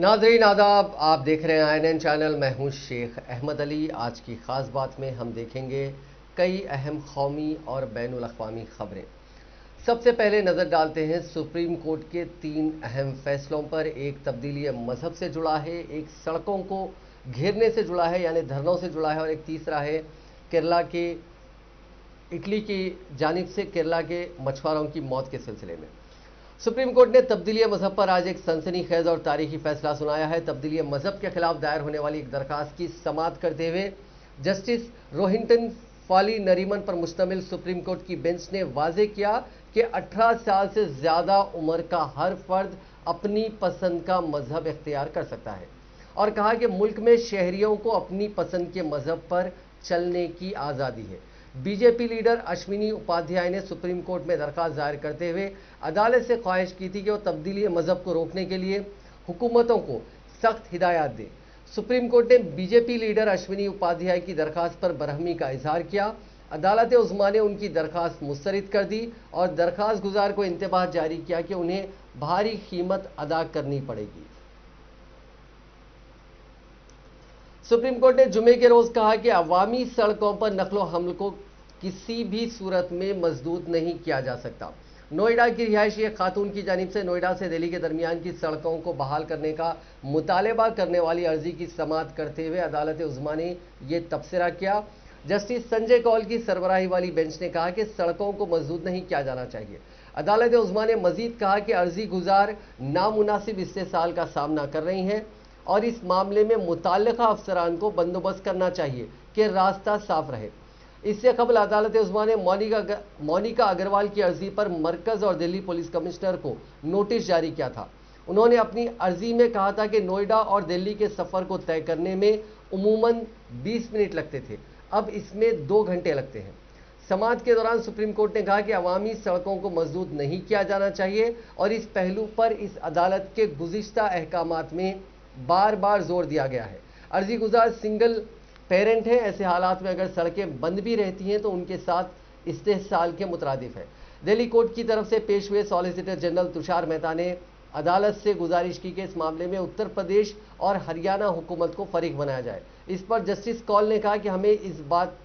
नाज़रीन आदाब, आप देख रहे हैं INN चैनल। मैं हूं शेख अहमद अली। आज की ख़ास बात में हम देखेंगे कई अहम कौमी और बैनुल अक़वामी ख़बरें। सबसे पहले नज़र डालते हैं सुप्रीम कोर्ट के 3 अहम फैसलों पर। एक तब्दीली मज़हब से जुड़ा है, एक सड़कों को घेरने से जुड़ा है यानी धरनों से जुड़ा है, और एक तीसरा है केरला के इटली की जानिब से केरला के मछुआरों की मौत के सिलसिले में। सुप्रीम कोर्ट ने तब्दीली मजहब पर आज एक सनसनीखेज और तारीखी फैसला सुनाया है। तब्दीली मजहब के खिलाफ दायर होने वाली एक दरखास्त की समाअत करते हुए जस्टिस रोहिंटन फाली नरीमन पर मुश्तमिल सुप्रीम कोर्ट की बेंच ने वाजे किया कि 18 साल से ज़्यादा उम्र का हर फर्द अपनी पसंद का मजहब इख्तियार कर सकता है, और कहा कि मुल्क में शहरियों को अपनी पसंद के मजहब पर चलने की आज़ादी है। बीजेपी लीडर अश्विनी उपाध्याय ने सुप्रीम कोर्ट में दरखास्त दायर करते हुए अदालत से ख्वाहिश की थी कि वो तब्दीली मजहब को रोकने के लिए हुकूमतों को सख्त हिदायत दे। सुप्रीम कोर्ट ने बीजेपी लीडर अश्विनी उपाध्याय की दरखास्त पर बरहमी का इजहार किया। अदालत उज़्मा ने उनकी दरखास्त मुस्तरद कर दी और दरखास्त गुजार को इंतबाह जारी किया कि उन्हें भारी कीमत अदा करनी पड़ेगी। सुप्रीम कोर्ट ने जुमे के रोज कहा कि अवामी सड़कों पर नकलो हमल को किसी भी सूरत में मजदूर नहीं किया जा सकता। नोएडा की रिहायशी खातून की जानिब से नोएडा से दिल्ली के दरमियान की सड़कों को बहाल करने का मुतालबा करने वाली अर्जी की समाअत करते हुए अदालत उज़्मा ने यह तबसरा किया। जस्टिस संजय कौल की सरबराही वाली बेंच ने कहा कि सड़कों को मजदूर नहीं किया जाना चाहिए। अदालत उज़्मा ने मजीद कहा कि अर्जी गुजार नामुनासिब इस्तेसाल का सामना कर रही हैं और इस मामले में मुताल्लिका अफसरान को बंदोबस्त करना चाहिए कि रास्ता साफ रहे। इससे कबल अदालत उज़्मा ने मोनिका अग्रवाल की अर्जी पर मरकज और दिल्ली पुलिस कमिश्नर को नोटिस जारी किया था। उन्होंने अपनी अर्जी में कहा था कि नोएडा और दिल्ली के सफ़र को तय करने में उमूमन 20 मिनट लगते थे, अब इसमें 2 घंटे लगते हैं। समाअत के दौरान सुप्रीम कोर्ट ने कहा कि अवामी सड़कों को मजदूर नहीं किया जाना चाहिए और इस पहलू पर इस अदालत के गुज़िश्ता अहकामात में बार बार जोर दिया गया है। अर्जी गुजार सिंगल पेरेंट है, ऐसे हालात में अगर सड़कें बंद भी रहती हैं तो उनके साथ इस्तेहसाल के मुतरादिफ है। दिल्ली कोर्ट की तरफ से पेश हुए सॉलिसिटर जनरल तुषार मेहता ने अदालत से गुजारिश की कि इस मामले में उत्तर प्रदेश और हरियाणा हुकूमत को फरीक बनाया जाए। इस पर जस्टिस कौल ने कहा कि हमें इस बात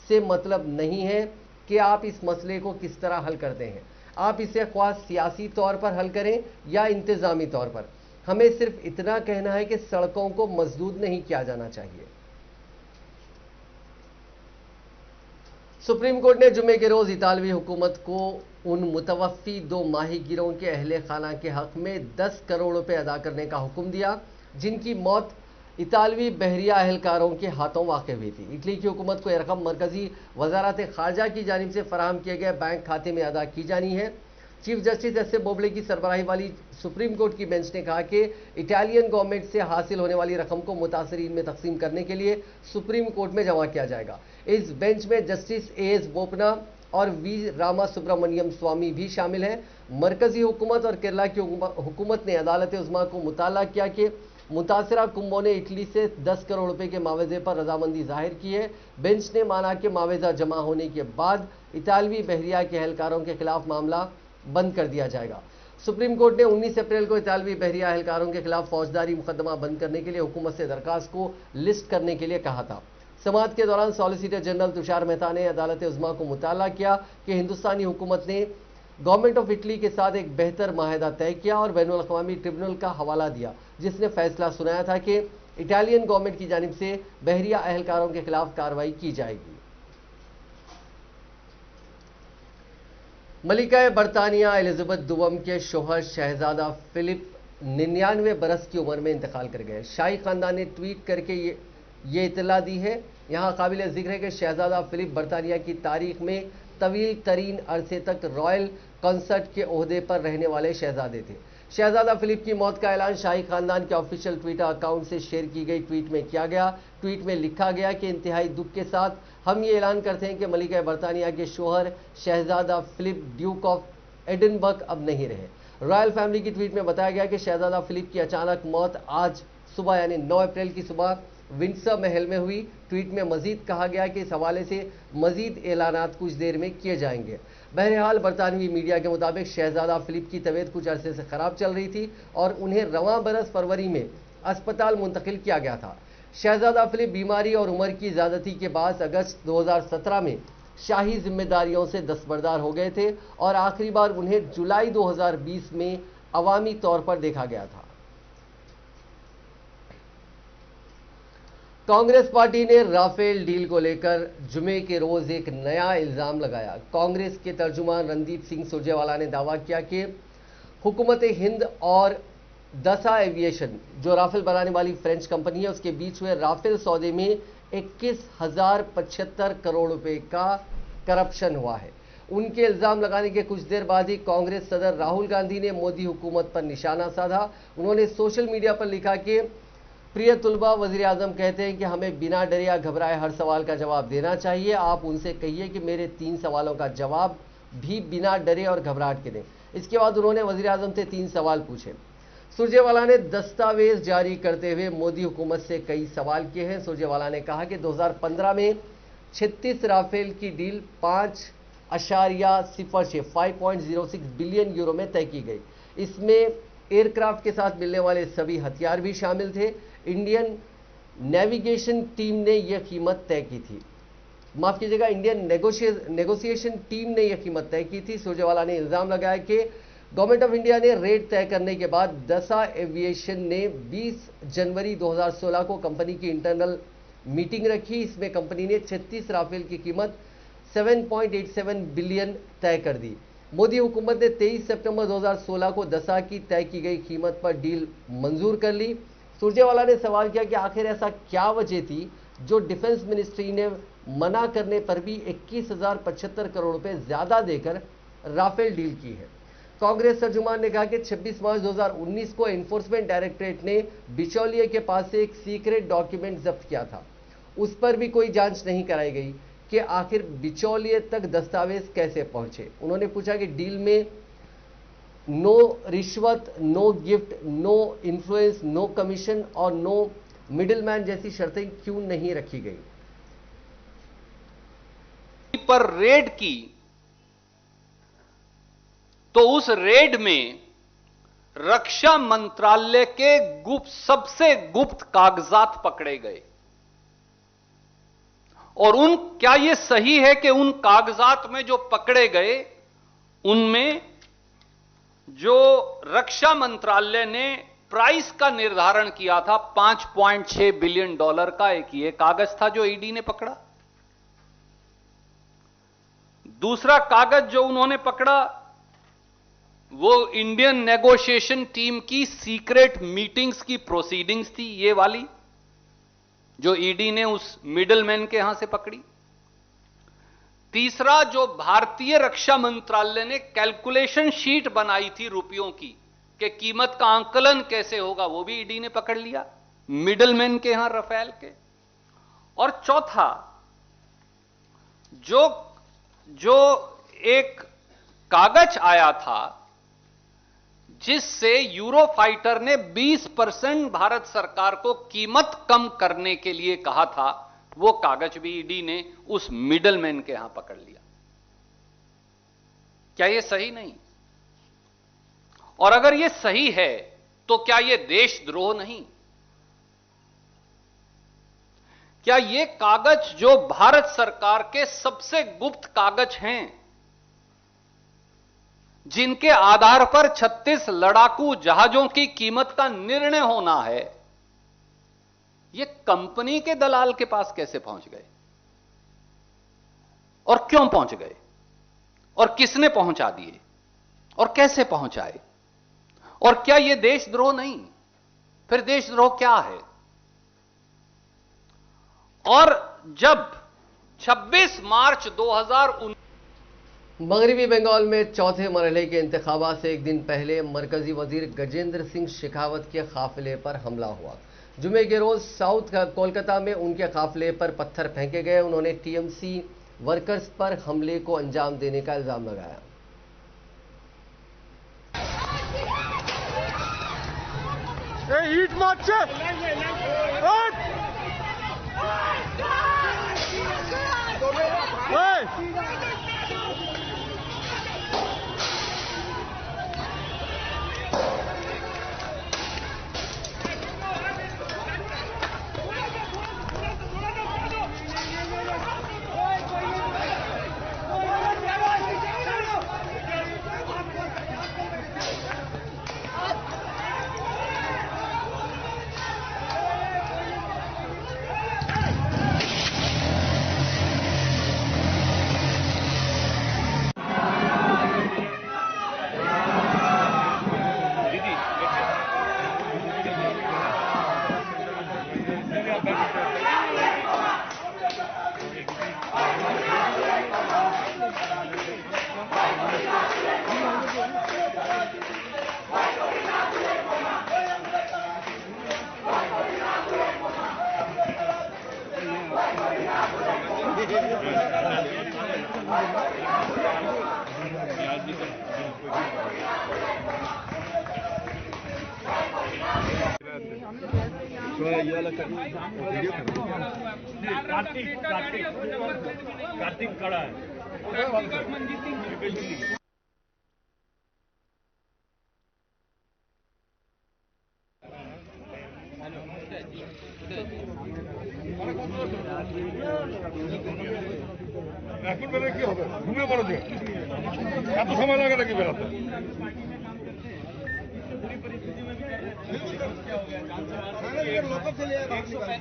से मतलब नहीं है कि आप इस मसले को किस तरह हल करते हैं, आप इसे ख्वाह सियासी तौर पर हल करें या इंतजामी तौर पर, हमें सिर्फ इतना कहना है कि सड़कों को मजदूर नहीं किया जाना चाहिए। सुप्रीम कोर्ट ने जुमे के रोज इतालवी हुकूमत को उन मुतवफ़ी 2 माहीगीरों के अहले खाना के हक में 10 करोड़ रुपए अदा करने का हुक्म दिया जिनकी मौत इतालवी बहरिया अहलकारों के हाथों वाक़ हुई थी। इटली की हुकूमत को यह रकम मरकजी वजारत खारजा की जानिब से फराहम किए गए बैंक खाते में अदा की जानी है। Chief justice S A Bobale की सरबराही वाली सुप्रीम कोर्ट की बेंच ने कहा कि इटालियन गवर्नमेंट से हासिल होने वाली रकम को मुतासरीन में तकसीम करने के लिए सुप्रीम कोर्ट में जमा किया जाएगा। इस बेंच में जस्टिस ए एस बोपना और वी रामा सुब्रमण्यम स्वामी भी शामिल हैं। मरकजी हुकूमत और केरला की हुकूमत ने अदालत उज़्मा को मुताला किया कि मुतासरा कुंभों ने इटली से 10 करोड़ रुपए के मावजे पर रजामंदी जाहिर की है। बेंच ने माना कि मावजा जमा होने के बाद इतालवी बहरिया के अहलकारों के खिलाफ मामला बंद कर दिया जाएगा। सुप्रीम कोर्ट ने 19 अप्रैल को इतालवी बहरिया अहलकारों के खिलाफ फौजदारी मुकदमा बंद करने के लिए हुकूमत से दरखास्त को लिस्ट करने के लिए कहा था। समाअत के दौरान सॉलिसिटर जनरल तुषार मेहता ने अदालत उज़्मा को मुताला किया कि हिंदुस्तानी हुकूमत ने गवर्नमेंट ऑफ इटली के साथ एक बेहतर माहिदा तय किया और बैनुल अक़वामी ट्रिब्यूनल का हवाला दिया जिसने फैसला सुनाया था कि इटालियन गवर्नमेंट की जानिब से बहरिया अहलकारों के खिलाफ कार्रवाई की जाएगी। मलिका बरतानिया एलिजाबेथ दुवम के शोहर शहजादा फिलिप 99 बरस की उम्र में इंतकाल कर गए। शाही खानदान ने ट्वीट करके ये इतला दी है। यहाँ काबिल जिक्र है कि शहजादा फिलिप बरतानिया की तारीख में तवील तरीन अरसे तक रॉयल कंसर्ट के ओहदे पर रहने वाले शहजादे थे। शहजादा फिलिप की मौत का ऐलान शाही खानदान के ऑफिशियल ट्विटर अकाउंट से शेयर की गई ट्वीट में किया गया। ट्वीट में लिखा गया कि इंतहाई दुख के साथ हम ये ऐलान करते हैं कि मलिका बरतानिया के शोहर शहजादा फिलिप ड्यूक ऑफ एडिनबर्ग अब नहीं रहे। रॉयल फैमिली की ट्वीट में बताया गया कि शहजादा फिलिप की अचानक मौत आज सुबह यानी 9 अप्रैल की सुबह विंडसर महल में हुई। ट्वीट में मजीद कहा गया कि इस हवाले से मजीद ऐलानात कुछ देर में किए जाएंगे। बहरहाल बरतानवी मीडिया के मुताबिक शहजादा फिलिप की तबीयत कुछ अरसे से खराब चल रही थी और उन्हें रवां बरस फरवरी में अस्पताल मुंतकिल किया गया था। शहजादा फिलिप बीमारी और उम्र की ज्यादती के बाद अगस्त 2017 में शाही जिम्मेदारियों से दस्तबरदार हो गए थे और आखिरी बार उन्हें जुलाई 2020 में अवामी तौर पर देखा गया था। कांग्रेस पार्टी ने राफेल डील को लेकर जुमे के रोज एक नया इल्जाम लगाया। कांग्रेस के तर्जुमान रणदीप सिंह सुरजेवाला ने दावा किया कि हुकूमत हिंद और दसा एविएशन, जो राफेल बनाने वाली फ्रेंच कंपनी है, उसके बीच हुए राफेल सौदे में 21,075 करोड़ रुपए का करप्शन हुआ है। उनके इल्जाम लगाने के कुछ देर बाद ही कांग्रेस सदर राहुल गांधी ने मोदी हुकूमत पर निशाना साधा। उन्होंने सोशल मीडिया पर लिखा कि प्रिय तुलबा, वजीर आजम कहते हैं कि हमें बिना डरे या घबराए हर सवाल का जवाब देना चाहिए। आप उनसे कहिए कि मेरे 3 सवालों का जवाब भी बिना डरे और घबराहट के दें। इसके बाद उन्होंने वजीर आजम से 3 सवाल पूछे। सुरजेवाला ने दस्तावेज जारी करते हुए मोदी हुकूमत से कई सवाल किए हैं। सुरजेवाला ने कहा कि 2015 में 36 राफेल की डील 5.06 बिलियन यूरो में तय की गई। इसमें एयरक्राफ्ट के साथ मिलने वाले सभी हथियार भी शामिल थे। इंडियन नेविगेशन टीम ने यह कीमत तय की थी। माफ कीजिएगा, इंडियन नेगोशिएशन टीम ने यह कीमत तय की थी। सुरजेवाला ने इल्जाम लगाया कि गवर्नमेंट ऑफ इंडिया ने रेट तय करने के बाद दसा एविएशन ने 20 जनवरी 2016 को कंपनी की इंटरनल मीटिंग रखी। इसमें कंपनी ने 36 राफेल की कीमत 7.87 बिलियन तय कर दी। मोदी हुकूमत ने 23 सितंबर 2016 को दसा की तय की गई कीमत पर डील मंजूर कर ली। सुरजेवाला ने सवाल किया कि आखिर ऐसा क्या वजह थी जो डिफेंस मिनिस्ट्री ने मना करने पर भी 21,075 करोड़ रुपए ज्यादा देकर राफेल डील की है। कांग्रेस तर्जुमान ने कहा कि 26 मार्च 2019 को एनफोर्समेंट डायरेक्टरेट ने बिचौलिए के पास से एक सीक्रेट डॉक्यूमेंट जब्त किया था। उस पर भी कोई जांच नहीं कराई गई कि आखिर बिचौलिए तक दस्तावेज कैसे पहुंचे। उन्होंने पूछा कि डील में नो रिश्वत, no gift, no influence, no commission और नो मिडिलमैन जैसी शर्तें क्यों नहीं रखी गई। पर रेड की तो उस रेड में रक्षा मंत्रालय के सबसे गुप्त कागजात पकड़े गए। और क्या यह सही है कि उन कागजात में जो पकड़े गए उनमें जो रक्षा मंत्रालय ने प्राइस का निर्धारण किया था 5.6 बिलियन डॉलर का, एक ये कागज था जो ईडी ने पकड़ा। दूसरा कागज जो उन्होंने पकड़ा वो इंडियन नेगोशिएशन टीम की सीक्रेट मीटिंग्स की प्रोसीडिंग्स थी, ये वाली जो ईडी ने उस मिडलमैन के यहां से पकड़ी। तीसरा, जो भारतीय रक्षा मंत्रालय ने कैलकुलेशन शीट बनाई थी रुपयों की कि कीमत का आंकलन कैसे होगा, वो भी ईडी ने पकड़ लिया मिडलमैन के यहां राफेल के। और चौथा, जो एक कागज आया था जिससे यूरोफाइटर ने 20% भारत सरकार को कीमत कम करने के लिए कहा था, वो कागज भी ईडी ने उस मिडलमैन के यहां पकड़ लिया। क्या यह सही नहीं? और अगर यह सही है तो क्या यह देशद्रोह नहीं? क्या ये कागज जो भारत सरकार के सबसे गुप्त कागज हैं, जिनके आधार पर 36 लड़ाकू जहाजों की कीमत का निर्णय होना है, ये कंपनी के दलाल के पास कैसे पहुंच गए और क्यों पहुंच गए और किसने पहुंचा दिए और कैसे पहुंचाए? और क्या यह देशद्रोह नहीं? फिर देशद्रोह क्या है? और जब 26 मार्च 2019 मगरबी बंगाल में चौथे मरहले के इंतखाबात से एक दिन पहले मरकजी वजीर गजेंद्र सिंह शेखावत के काफिले पर हमला हुआ। जुमे के रोज साउथ कोलकाता में उनके काफिले पर पत्थर फेंके गए। उन्होंने टीएमसी वर्कर्स पर हमले को अंजाम देने का इल्जाम लगाया। ईट मारছে कार्तिक खड़ा है। এখন বেলা কি হবে? ঘুমিয়ে পড়ো যে এত সময় লাগে নাকি বেলাতে?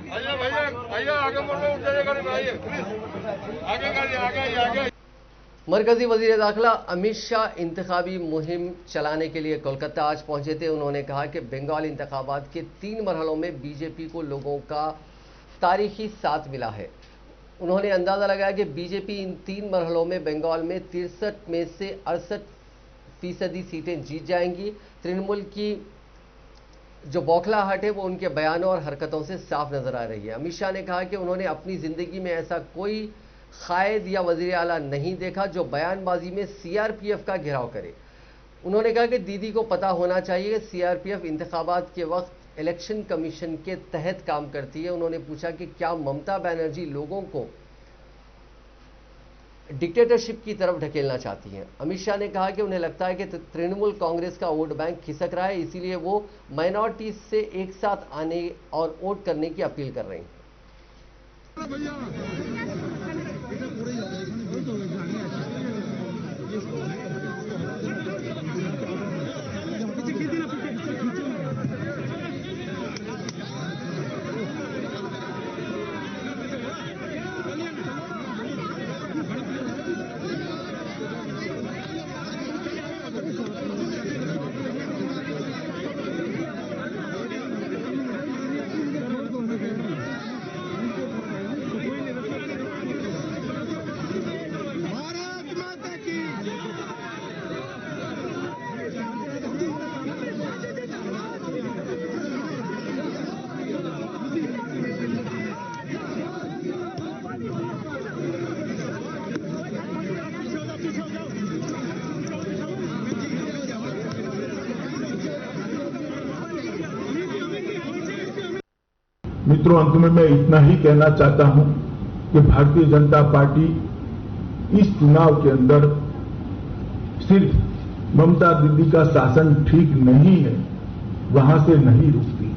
भैया भैया भैया आगे बढ़ो, उठ जाइए गाड़ी में, आइए प्लीज आगे गाड़ी आगे आगे। मरकजी वजीर दाखिला अमित शाह इंतखाबी मुहिम चलाने के लिए कोलकाता आज पहुंचे थे। उन्होंने कहा कि बंगाल इंतखाबात के 3 मरहलों में बीजेपी को लोगों का तारीखी साथ मिला है। उन्होंने अंदाजा लगाया कि बीजेपी इन 3 मरहलों में बंगाल में 63 में से 68% सीटें जीत जाएंगी। तृणमूल की जो बौखलाहट है वो उनके बयानों और हरकतों से साफ नजर आ रही है। अमित शाह ने कहा कि उन्होंने अपनी जिंदगी में ऐसा कोई कायद या वजीर आला नहीं देखा जो बयानबाजी में सीआरपीएफ का घेराव करे। उन्होंने कहा कि दीदी को पता होना चाहिए कि सीआरपीएफ इंतखाबात के वक्त इलेक्शन कमीशन के तहत काम करती है। उन्होंने पूछा कि क्या ममता बनर्जी लोगों को डिक्टेटरशिप की तरफ ढकेलना चाहती हैं। अमित शाह ने कहा कि उन्हें लगता है कि तृणमूल कांग्रेस का वोट बैंक खिसक रहा है, इसीलिए वो माइनॉरिटीज से एक साथ आने और वोट करने की अपील कर रहे हैं। मित्रों, अंत में मैं इतना ही कहना चाहता हूं कि भारतीय जनता पार्टी इस चुनाव के अंदर सिर्फ ममता दीदी का शासन ठीक नहीं है वहां से नहीं रुकती।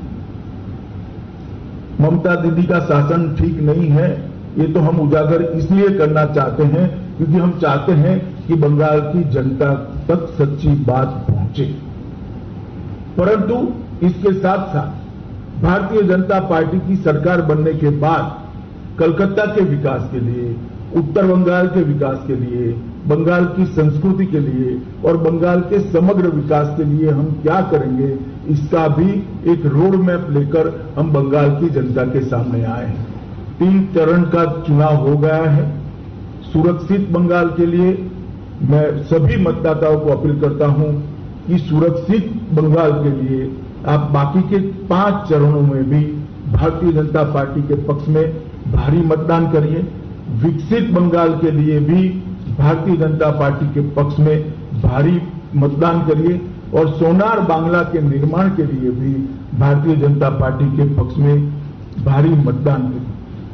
ममता दीदी का शासन ठीक नहीं है ये तो हम उजागर इसलिए करना चाहते हैं क्योंकि हम चाहते हैं कि बंगाल की जनता तक सच्ची बात पहुंचे। परंतु इसके साथ साथ भारतीय जनता पार्टी की सरकार बनने के बाद कलकत्ता के विकास के लिए, उत्तर बंगाल के विकास के लिए, बंगाल की संस्कृति के लिए और बंगाल के समग्र विकास के लिए हम क्या करेंगे इसका भी एक रोड मैप लेकर हम बंगाल की जनता के सामने आए हैं। 3 चरण का चुनाव हो गया है। सुरक्षित बंगाल के लिए मैं सभी मतदाताओं को अपील करता हूं कि सुरक्षित बंगाल के लिए आप बाकी के 5 चरणों में भी भारतीय जनता पार्टी के पक्ष में भारी मतदान करिए। विकसित बंगाल के लिए भी भारतीय जनता पार्टी के पक्ष में भारी मतदान करिए और सोनार बांग्ला के निर्माण के लिए भी भारतीय जनता पार्टी के पक्ष में भारी मतदान करिए।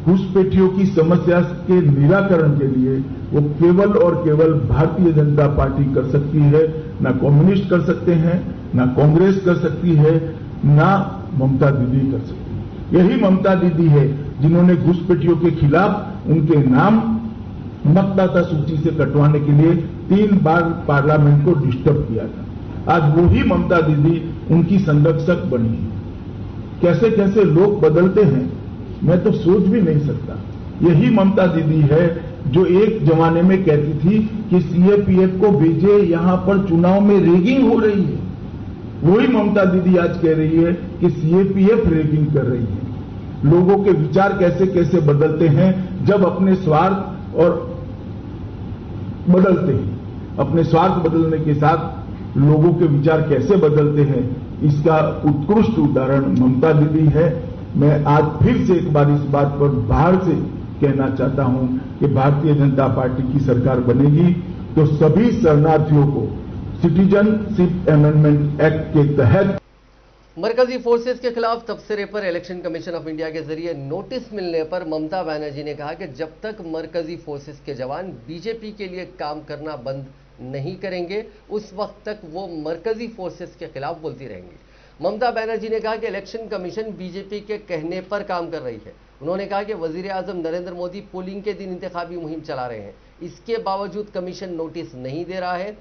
घुसपैठियों की समस्या के निराकरण के लिए वो केवल और केवल भारतीय जनता पार्टी कर सकती है, ना कम्युनिस्ट कर सकते हैं, ना कांग्रेस कर सकती है, ना ममता दीदी कर सकती है। यही ममता दीदी है जिन्होंने घुसपैठियों के खिलाफ उनके नाम मतदाता सूची से कटवाने के लिए 3 बार पार्लियामेंट को डिस्टर्ब किया था। आज वही ममता दीदी उनकी संरक्षक बनी है। कैसे कैसे लोग बदलते हैं मैं तो सोच भी नहीं सकता। यही ममता दीदी है जो एक जमाने में कहती थी कि सीएपीएफ को भेजे, यहां पर चुनाव में रेगिंग हो रही है। वही ममता दीदी आज कह रही है कि सीएपीएफ रेगिंग कर रही है। लोगों के विचार कैसे कैसे बदलते हैं जब अपने स्वार्थ और बदलते हैं। अपने स्वार्थ बदलने के साथ लोगों के विचार कैसे बदलते हैं इसका उत्कृष्ट उदाहरण ममता दीदी है। मैं आज फिर से एक बार इस बात पर बाहर से कहना चाहता हूं कि भारतीय जनता पार्टी की सरकार बनेगी तो सभी शरणार्थियों को सिटीजनशिप अमेंडमेंट एक्ट के तहत मरकजी फोर्सेस के खिलाफ तबसरे पर इलेक्शन कमीशन ऑफ इंडिया के जरिए नोटिस मिलने पर ममता बनर्जी ने कहा कि जब तक मरकजी फोर्सेस के जवान बीजेपी के लिए काम करना बंद नहीं करेंगे उस वक्त तक वो मरकजी फोर्सेस के खिलाफ बोलती रहेंगी। ममता बनर्जी ने कहा कि इलेक्शन कमीशन बीजेपी के कहने पर काम कर रही है। उन्होंने कहा कि वजीर आजम नरेंद्र मोदी पोलिंग के दिन इंतखाबी मुहिम चला रहे हैं, इसके बावजूद कमीशन नोटिस नहीं दे रहा है।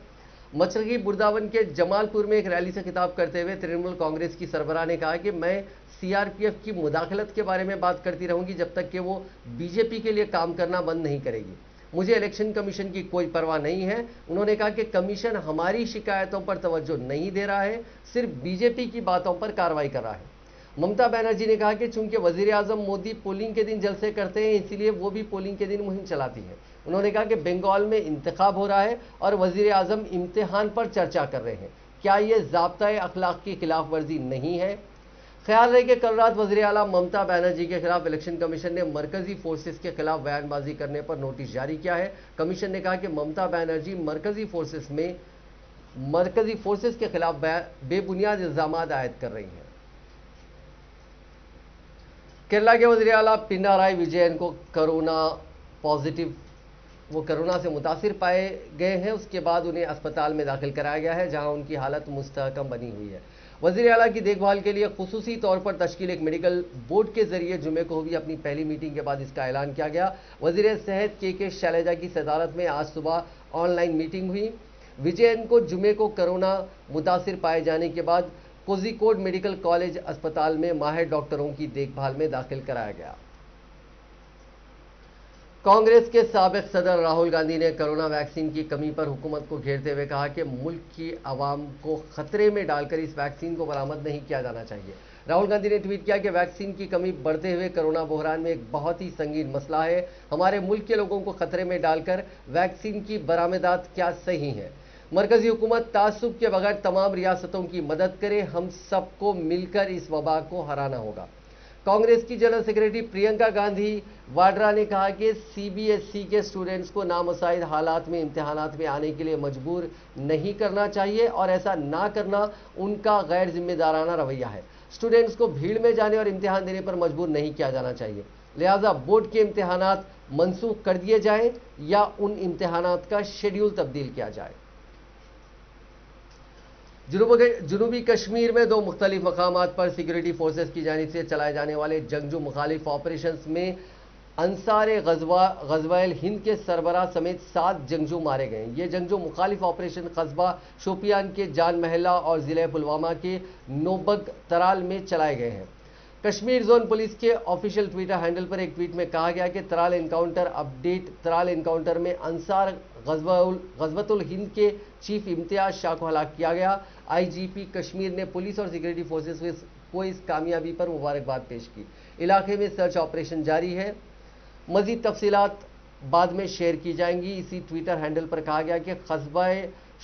मचरगी बुर्दावन के जमालपुर में एक रैली से खिताब करते हुए तृणमूल कांग्रेस की सरबराह ने कहा कि मैं सीआरपीएफ की मुदाखलत के बारे में बात करती रहूंगी जब तक कि वो बीजेपी के लिए काम करना बंद नहीं करेगी। मुझे इलेक्शन कमीशन की कोई परवाह नहीं है। उन्होंने कहा कि कमीशन हमारी शिकायतों पर तवज्जो नहीं दे रहा है, सिर्फ बीजेपी की बातों पर कार्रवाई कर रहा है। ममता बनर्जी ने कहा कि चूंकि वजीर आजम मोदी पोलिंग के दिन जलसे करते हैं इसीलिए वो भी पोलिंग के दिन मुहिम चलाती है। उन्होंने कहा कि बंगाल में इंतखाब हो रहा है और वजीर आजम इम्तिहान पर चर्चा कर रहे हैं, क्या ये ज़ाब्ता-ए अखलाक की खिलाफ वर्जी नहीं है? ख्याल रहे कि कल रात वज़ीर आला ममता बनर्जी के खिलाफ इलेक्शन कमीशन ने मरकजी फोर्सेस के खिलाफ बयानबाजी करने पर नोटिस जारी किया है। कमीशन ने कहा कि ममता बनर्जी मरकजी फोर्सेस के खिलाफ बेबुनियाद इल्जाम आयद कर रही हैं। केरला के वज़ीर आला पिनाराई विजयन को कोरोना से मुतासिर पाए गए हैं। उसके बाद उन्हें अस्पताल में दाखिल कराया गया है जहां उनकी हालत मुस्तहकम बनी हुई है। वज़ीर आला की देखभाल के लिए खुसूसी तौर पर तश्कील एक मेडिकल बोर्ड के जरिए जुमे को हुई अपनी पहली मीटिंग के बाद इसका ऐलान किया गया। वज़ीर सेहत के शैलजा की सदारत में आज सुबह ऑनलाइन मीटिंग हुई। विजयन को जुमे को कोरोना मुतासिर पाए जाने के बाद कोझिकोड मेडिकल कॉलेज अस्पताल में माहिर डॉक्टरों की देखभाल में दाखिल कराया गया। कांग्रेस के साबिक सदर राहुल गांधी ने कोरोना वैक्सीन की कमी पर हुकूमत को घेरते हुए कहा कि मुल्क की आवाम को खतरे में डालकर इस वैक्सीन को बरामद नहीं किया जाना चाहिए। राहुल गांधी ने ट्वीट किया कि वैक्सीन की कमी बढ़ते हुए कोरोना बहरान में एक बहुत ही संगीन मसला है। हमारे मुल्क के लोगों को खतरे में डालकर वैक्सीन की बरामदात क्या सही है? मरकजी हुकूमत तासुब के बगैर तमाम रियासतों की मदद करे। हम सबको मिलकर इस वबा को हराना होगा। कांग्रेस की जनरल सेक्रेटरी प्रियंका गांधी वाड्रा ने कहा कि सीबीएसई के स्टूडेंट्स को नामुसाइद हालात में इम्तिहानात में आने के लिए मजबूर नहीं करना चाहिए और ऐसा ना करना उनका गैर जिम्मेदाराना रवैया है। स्टूडेंट्स को भीड़ में जाने और इम्तिहान देने पर मजबूर नहीं किया जाना चाहिए, लिहाजा बोर्ड के इम्तिहानात मनसूख कर दिए जाएं या उन इम्तिहानात का शेड्यूल तब्दील किया जाए। जुनूबी कश्मीर में दो मुख्तलिफ मकामात पर सिक्योरिटी फोर्सेस की जानिब से चलाए जाने वाले जंगजू मुखालिफ ऑपरेशन में अंसारे गज़वाइल हिंद के सरबराह समेत 7 जंगजू मारे गए। ये जंगजू मुखालिफ ऑपरेशन कस्बा शोपियान के जान महला और ज़िले पुलवामा के नोबग तराल में चलाए गए हैं। कश्मीर जोन पुलिस के ऑफिशियल ट्विटर हैंडल पर एक ट्वीट में कहा गया कि तराल एनकाउंटर अपडेट। तराल एनकाउंटर में अंसार गज़वतुल हिंद के चीफ इम्तियाज शाह को हलाक किया गया। आईजीपी कश्मीर ने पुलिस और सिक्योरिटी फोर्सेस को इस कामयाबी पर मुबारकबाद पेश की। इलाके में सर्च ऑपरेशन जारी है, मजीद तफसीलात बाद में शेयर की जाएंगी। इसी ट्विटर हैंडल पर कहा गया कि कस्बा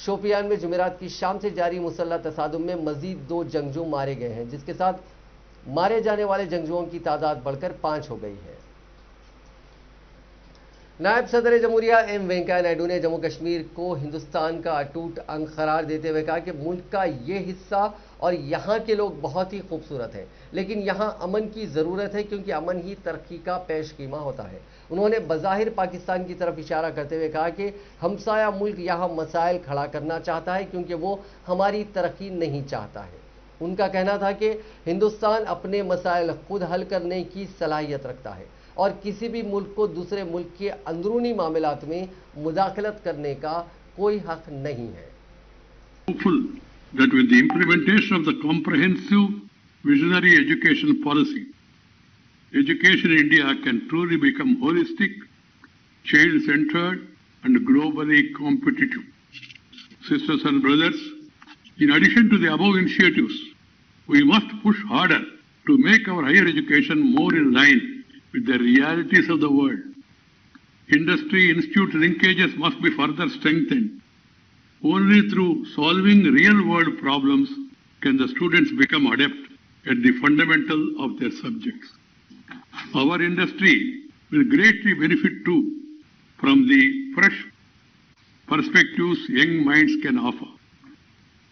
शोपियान में जुमेरात की शाम से जारी मुसल्लह तसादुम में मजीद 2 जंगजू मारे गए हैं, जिसके साथ मारे जाने वाले जंगजुओं की तादाद बढ़कर 5 हो गई है। नायब सदर जमहूरिया एम वेंकैया नायडू ने जम्मू कश्मीर को हिंदुस्तान का अटूट अंग करार देते हुए कहा कि मुल्क का ये हिस्सा और यहाँ के लोग बहुत ही खूबसूरत हैं, लेकिन यहाँ अमन की ज़रूरत है क्योंकि अमन ही तरक्की का पेश कीमा होता है। उन्होंने बज़ाहिर पाकिस्तान की तरफ इशारा करते हुए कहा कि हमसाया मुल्क यहाँ मसाइल खड़ा करना चाहता है क्योंकि वो हमारी तरक्की नहीं चाहता है। उनका कहना था कि हिंदुस्तान अपने मसाइल खुद हल करने की सलाहियत रखता है और किसी भी मुल्क को दूसरे मुल्क के अंदरूनी मामलात में मुदाखलत करने का कोई हक नहीं है। Hopeful that with the implementation of the comprehensive visionary education policy, education in India can truly become holistic, child-centered and globally competitive. Sisters and brothers, in addition to the above initiatives, we must push harder to make our higher education more in line with the realities of the world. Industry-institute linkages must be further strengthened. Only through solving real-world problems can the students become adept at the fundamental of their subjects. Our industry will greatly benefit too from the fresh perspectives young minds can offer.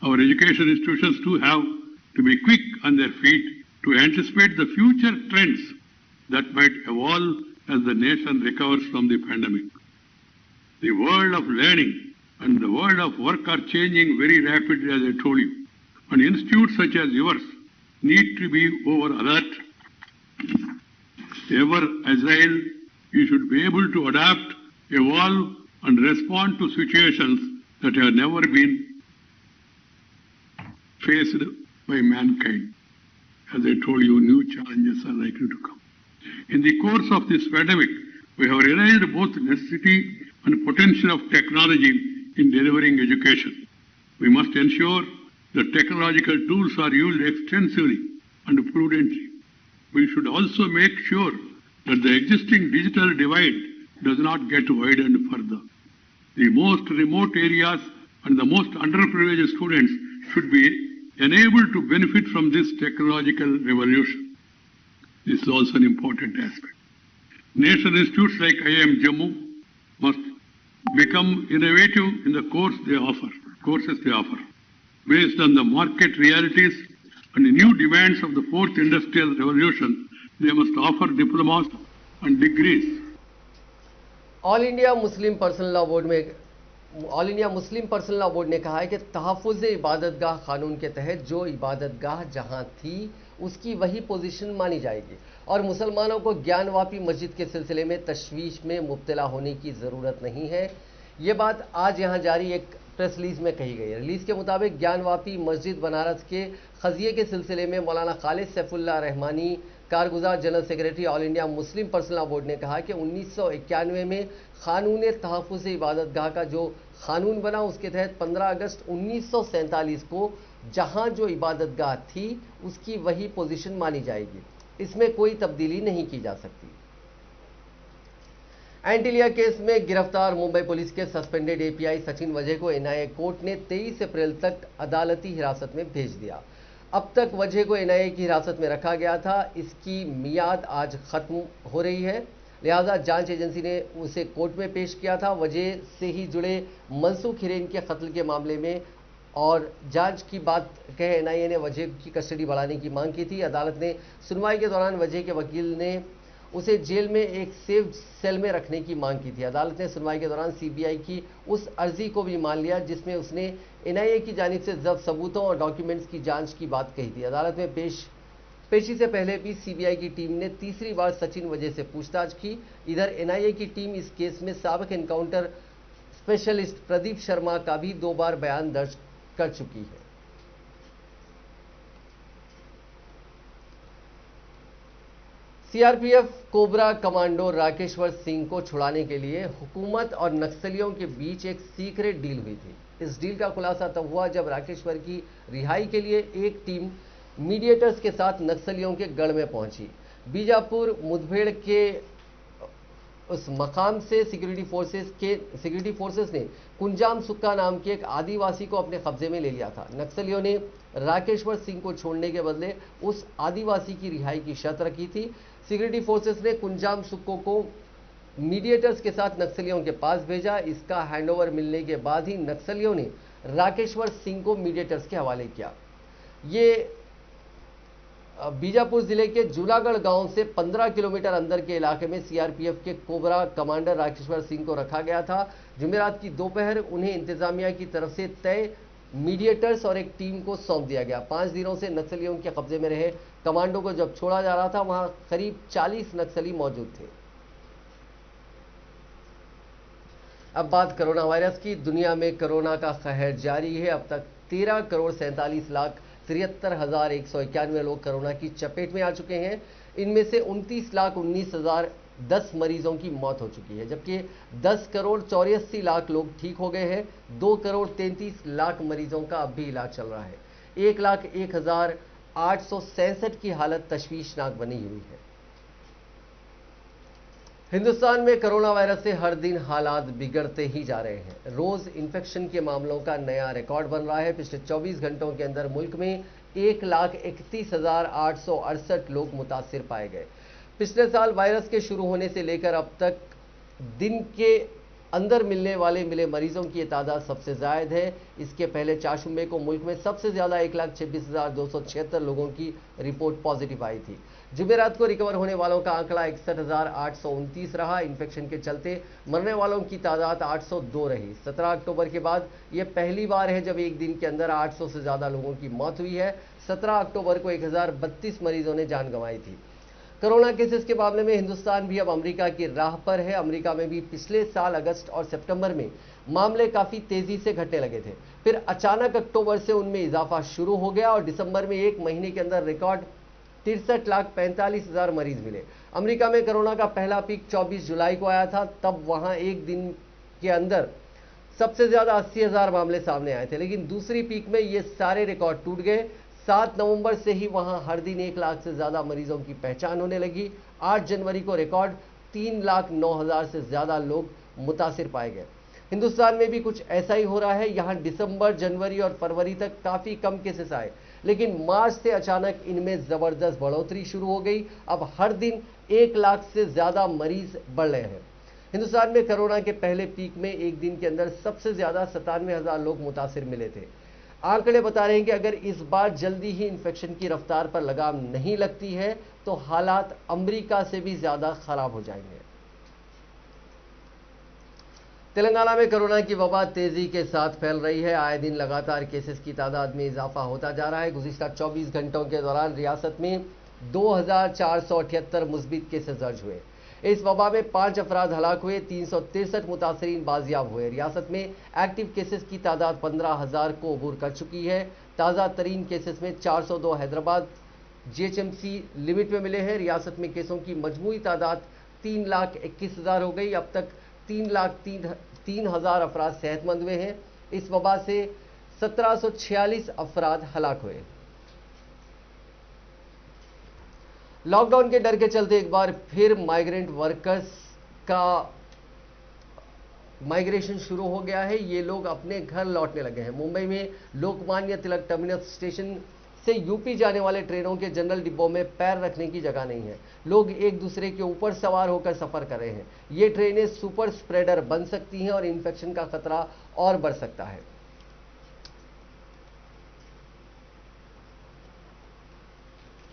Our education institutions too have to be quick on their feet to anticipate the future trends that might evolve as the nation recovers from the pandemic. The world of learning and the world of work are changing very rapidly, as I told you. And institutes such as yours need to be over alert, ever agile. You should be able to adapt, evolve, and respond to situations that have never been faced by mankind. As I told you, new challenges are likely to come. In the course of this pandemic, we have realized both necessity and potential of technology in delivering education. We must ensure that technological tools are used extensively and prudently. We should also make sure that the existing digital divide does not get widened further. The most remote areas and the most underprivileged students should be enabled to benefit from this technological revolution. This is also an important aspect. National institutes like IIM Jammu must become innovative in the courses they offer. Based on the market realities and the new demands of the fourth industrial revolution, they must offer diplomas and degrees. All India Muslim personal law board ने कहा है कि तहफ़्फ़ुज़ इबादतगाह कानून के तहत जो इबादतगाह जहां थी उसकी वही पोजीशन मानी जाएगी और मुसलमानों को ज्ञानवापी मस्जिद के सिलसिले में तशवीश में मुब्तला होने की ज़रूरत नहीं है। ये बात आज यहां जारी एक प्रेस रिलीज में कही गई है। रिलीज के मुताबिक ज्ञानवापी मस्जिद बनारस के खजिए के सिलसिले में मौलाना खालिद सैफुल्लाह रहमानी, कारगुजार general secretary all India Muslim personal law board ने कहा कि 1991 में कानून तहफ़्फ़ुज़ इबादतगाह का जो कानून बना उसके तहत 15 अगस्त 1947 को जहां जो इबादतगाह थी उसकी वही पोजीशन मानी जाएगी, इसमें कोई तब्दीली नहीं की जा सकती। एंटीलिया केस में गिरफ्तार मुंबई पुलिस के सस्पेंडेड एपीआई सचिन वजह को एनआईए कोर्ट ने 23 अप्रैल तक अदालती हिरासत में भेज दिया। अब तक वजह को एनआईए की हिरासत में रखा गया था, इसकी मियाद आज खत्म हो रही है, लिहाजा जांच एजेंसी ने उसे कोर्ट में पेश किया था। वजह से ही जुड़े मनसूख हिरेन के कत्ल के मामले में और जांच की बात कहे एनआईए ने वजह की कस्टडी बढ़ाने की मांग की थी। अदालत ने सुनवाई के दौरान वजह के वकील ने उसे जेल में एक सेफ सेल में रखने की मांग की थी। अदालत ने सुनवाई के दौरान सीबीआई की उस अर्जी को भी मान लिया जिसमें उसने एनआईए की जानिब से जब्त सबूतों और डॉक्यूमेंट्स की जांच की बात कही थी। अदालत में पेशी से पहले भी सीबीआई की टीम ने तीसरी बार सचिन वजह से पूछताछ की। इधर एनआईए की टीम इस केस में साबिक एनकाउंटर स्पेशलिस्ट प्रदीप शर्मा का भी 2 बार बयान दर्ज कर चुकी है। CRPF cobra commando Rakeshwar Singh को छुड़ाने के लिए हुकूमत और नक्सलियों के बीच एक सीक्रेट डील हुई थी। इस डील का खुलासा तब हुआ जब राकेश्वर की रिहाई के लिए एक टीम मीडिएटर्स के साथ नक्सलियों के गढ़ में पहुंची। बीजापुर मुठभेड़ के उस मकाम से सिक्योरिटी फोर्सेस ने कुंजाम सुक्का नाम के एक आदिवासी को अपने कब्जे में ले लिया था। नक्सलियों ने राकेश्वर सिंह को छोड़ने के बदले उस आदिवासी की रिहाई की शर्त रखी थी। सिक्योरिटी फोर्सेस ने कुंजाम सुक्को को मीडिएटर्स के साथ नक्सलियों के पास भेजा। इसका हैंडओवर मिलने के बाद ही नक्सलियों ने राकेश्वर सिंह को मीडिएटर्स के हवाले किया। ये बीजापुर जिले के जूलागढ़ गांव से 15 किलोमीटर अंदर के इलाके में सीआरपीएफ के कोबरा कमांडर राकेश्वर सिंह को रखा गया था। जुमेरात की दोपहर उन्हें इंतजामिया की तरफ से तय मीडिएटर्स और एक टीम को सौंप दिया गया। 5 दिनों से नक्सलियों के कब्जे में रहे कमांडो को जब छोड़ा जा रहा था वहां करीब 40 नक्सली मौजूद थे। अब बात कोरोना वायरस की। दुनिया में कोरोना का कहर जारी है। अब तक 13,47,73,191 लोग कोरोना की चपेट में आ चुके हैं। इनमें से 29,19,010 मरीजों की मौत हो चुकी है, जबकि 10,84,00,000 लोग ठीक हो गए हैं। 2,33,00,000 मरीजों का अब भी इलाज चल रहा है। 1,01,867 की हालत तशवीशनाक बनी हुई है। हिंदुस्तान में कोरोना वायरस से हर दिन हालात बिगड़ते ही जा रहे हैं। रोज इन्फेक्शन के मामलों का नया रिकॉर्ड बन रहा है। पिछले 24 घंटों के अंदर मुल्क में 1,31,868 लोग मुतासिर पाए गए। पिछले साल वायरस के शुरू होने से लेकर अब तक दिन के अंदर मिले मरीजों की ये तादाद सबसे ज़्यादा है। इसके पहले चारशुम्बे को मुल्क में सबसे ज़्यादा 1,26,276 लोगों की रिपोर्ट पॉजिटिव आई थी। जुमेरात को रिकवर होने वालों का आंकड़ा 61,829 रहा। इन्फेक्शन के चलते मरने वालों की तादाद 802 रही। 17 अक्टूबर के बाद यह पहली बार है जब एक दिन के अंदर 800 से ज़्यादा लोगों की मौत हुई है। 17 अक्टूबर को 1032 मरीजों ने जान गंवाई थी। कोरोना केसेस के मामले में हिंदुस्तान भी अब अमेरिका की राह पर है। अमेरिका में भी पिछले साल अगस्त और सितंबर में मामले काफी तेजी से घटने लगे थे, फिर अचानक अक्टूबर से उनमें इजाफा शुरू हो गया और दिसंबर में एक महीने के अंदर रिकॉर्ड 63,45,000 मरीज मिले। अमेरिका में कोरोना का पहला पीक 24 जुलाई को आया था। तब वहां एक दिन के अंदर सबसे ज्यादा 80,000 मामले सामने आए थे, लेकिन दूसरी पीक में ये सारे रिकॉर्ड टूट गए। 7 नवंबर से ही वहां हर दिन 1 लाख से ज्यादा मरीजों की पहचान होने लगी। 8 जनवरी को रिकॉर्ड 3,09,000 से ज्यादा लोग मुतासिर पाए गए। हिंदुस्तान में भी कुछ ऐसा ही हो रहा है। यहां दिसंबर, जनवरी और फरवरी तक काफी कम केसेस आए, लेकिन मार्च से अचानक इनमें जबरदस्त बढ़ोतरी शुरू हो गई। अब हर दिन 1 लाख से ज्यादा मरीज बढ़ रहे हैं। हिंदुस्तान में कोरोना के पहले पीक में एक दिन के अंदर सबसे ज्यादा 97,000 लोग मुतासिर मिले थे। आंकड़े बता रहे हैं कि अगर इस बार जल्दी ही इन्फेक्शन की रफ्तार पर लगाम नहीं लगती है तो हालात अमेरिका से भी ज्यादा खराब हो जाएंगे। तेलंगाना में कोरोना की वबा तेजी के साथ फैल रही है। आए दिन लगातार केसेस की तादाद में इजाफा होता जा रहा है। गुज़िश्ता 24 घंटों के दौरान रियासत में 2,478 मुस्बित केसेस दर्ज हुए। इस वबा में 5 अफराद हलाक हुए, 363 मुतासरीन बाजियाब हुए। रियासत में एक्टिव केसेस की तादाद 15,000 को अबूर कर चुकी है। ताज़ा तरीन केसेस में 402 हैदराबाद GHMC लिमिट में मिले हैं। रियासत में केसों की मजमूई तादाद 3,21,000 हो गई। अब तक 3,03,000 अफराद सेहतमंद हुए हैं। इस वबा से 1746 अफराद हलाक हुए। लॉकडाउन के डर के चलते एक बार फिर माइग्रेंट वर्कर्स का माइग्रेशन शुरू हो गया है। ये लोग अपने घर लौटने लगे हैं। मुंबई में लोकमान्य तिलक टर्मिनस स्टेशन से यूपी जाने वाले ट्रेनों के जनरल डिब्बों में पैर रखने की जगह नहीं है। लोग एक दूसरे के ऊपर सवार होकर सफर कर रहे हैं। ये ट्रेनें सुपर स्प्रेडर बन सकती हैं और इन्फेक्शन का खतरा और बढ़ सकता है।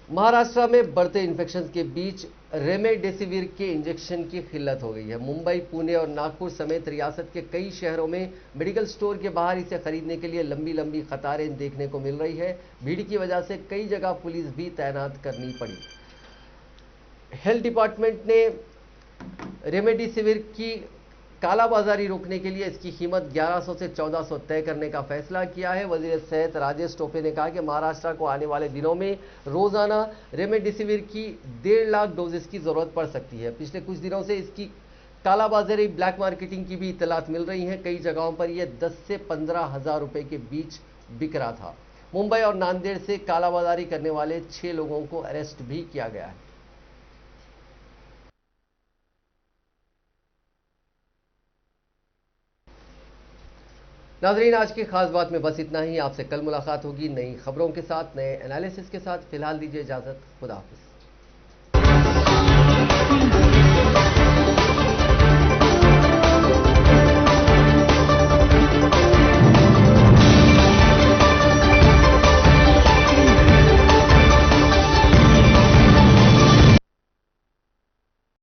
महाराष्ट्र में बढ़ते इन्फेक्शन के बीच रेमडेसिविर के इंजेक्शन की किल्लत हो गई है। मुंबई, पुणे और नागपुर समेत रियासत के कई शहरों में मेडिकल स्टोर के बाहर इसे खरीदने के लिए लंबी लंबी कतारें देखने को मिल रही है। भीड़ की वजह से कई जगह पुलिस भी तैनात करनी पड़ी। हेल्थ डिपार्टमेंट ने रेमडेसिविर की कालाबाजारी रोकने के लिए इसकी कीमत 1100 से 1400 तय करने का फैसला किया है। वजीर सेहत राजेश टोपे ने कहा कि महाराष्ट्र को आने वाले दिनों में रोजाना रेमडेसिविर की 1.5 लाख डोजेस की जरूरत पड़ सकती है। पिछले कुछ दिनों से इसकी कालाबाजारी, ब्लैक मार्केटिंग की भी इत्तलात मिल रही हैं। कई जगहों पर यह 10 से 15,000 रुपए के बीच बिक रहा था। मुंबई और नांदेड़ से कालाबाजारी करने वाले 6 लोगों को अरेस्ट भी किया गया है। नाज़रीन, आज की खास बात में बस इतना ही। आपसे कल मुलाकात होगी नई खबरों के साथ, नए एनालिसिस के साथ। फिलहाल दीजिए इजाजत। खुदा हाफिज।